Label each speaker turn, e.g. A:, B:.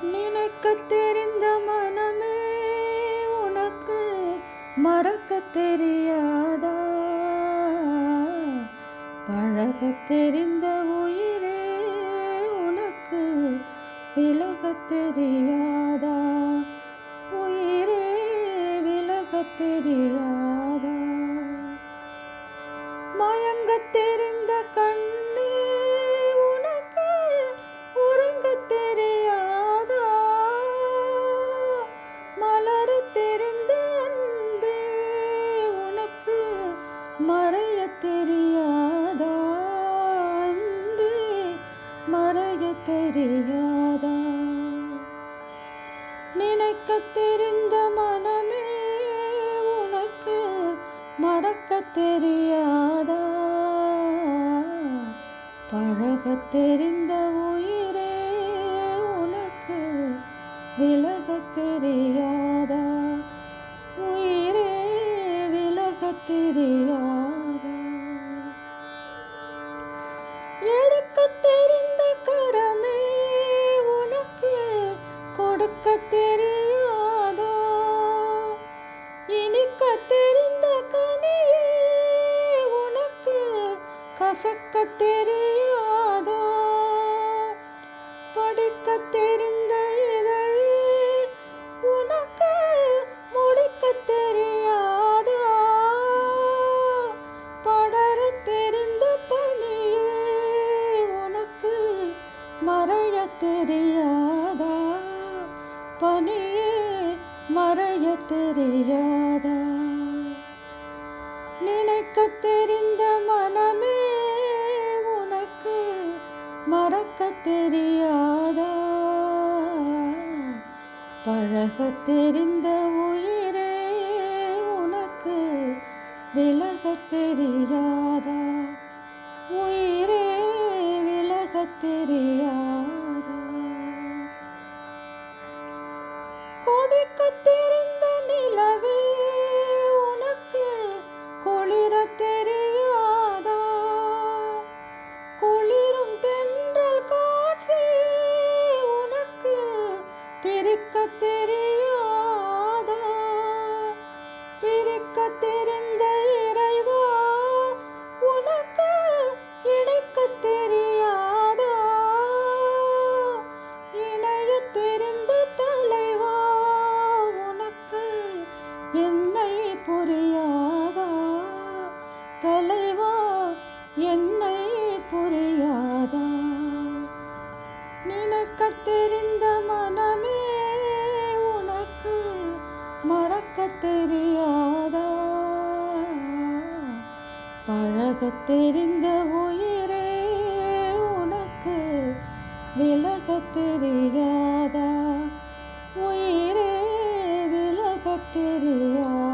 A: நினைக்கத் தெரிந்த மனமே உனக்கு மறக்கத் தெரியாதா? பழகத் தெரிந்த உயிரே உனக்கு விலகத் தெரியாதா? உயிரே விலகத் தெரியாதா? மயங்கத் தெரிந்த கண்ணே உனக்கு உறங்கத் தெரியாதா? மலரத் தெரிந்த அன்பே உனக்கு மறையத் தெரியாதா? அன்பே மறையத் தெரியாதா? நினைக்கத் தெரிந்த மனமே உனக்கு மறக்கத் தெரியாதா? பழகத் தெரிந்த உயிரே உனக்கு விலகத் தெரியாதா? உயிரே விலகத் தெரியாதா? எடுக்கத் தெரிந்த கரமே உனக்கு கொடுக்கத் தெரியாதா? இனிக்கத் தெரிந்த கனியே உனக்கு கசக்கத் தெரியாதா? படிக்கத் தெரிந்த இதழே உனக்கு முடிக்கத் தெரியாதா? படரத் தெரிந்த பனியே உனக்கு மறையத் தெரியாதா? பனியே மறையத் தெரியாதா? நினைக்கத் தெரிந்த மனமே உனக்கு மறக்கத் தெரியாதா? பழகத் தெரிந்த உயிரே உனக்கு விலகத் தெரியாதா? உயிரே விலகத் தெரியாதா? கொதிக்கத் தெரிந்த நிலவே உனக்கு குளிரத் தெரியாதா? குளிரும் தென்றல் காற்றே உனக்கு பிரிக்கத் தெரியாதா? பிரிக்கத் தெரிந்த இறைவா உனக்கு இணைக்கத் தெரியாதா? இணையத் தெரிந்த தலைவா உனக்கு என்னை புரியாதா? தலைவா என்னை புரியாதா? நினைக்கத் தெரிந்த மனமே உனக்கு மறக்கத் தெரியாதா? பழகத் தெரிந்த உயிரே உனக்கு விலகத் தெரியாதா? உயிரே விலகத் தெரியாதா?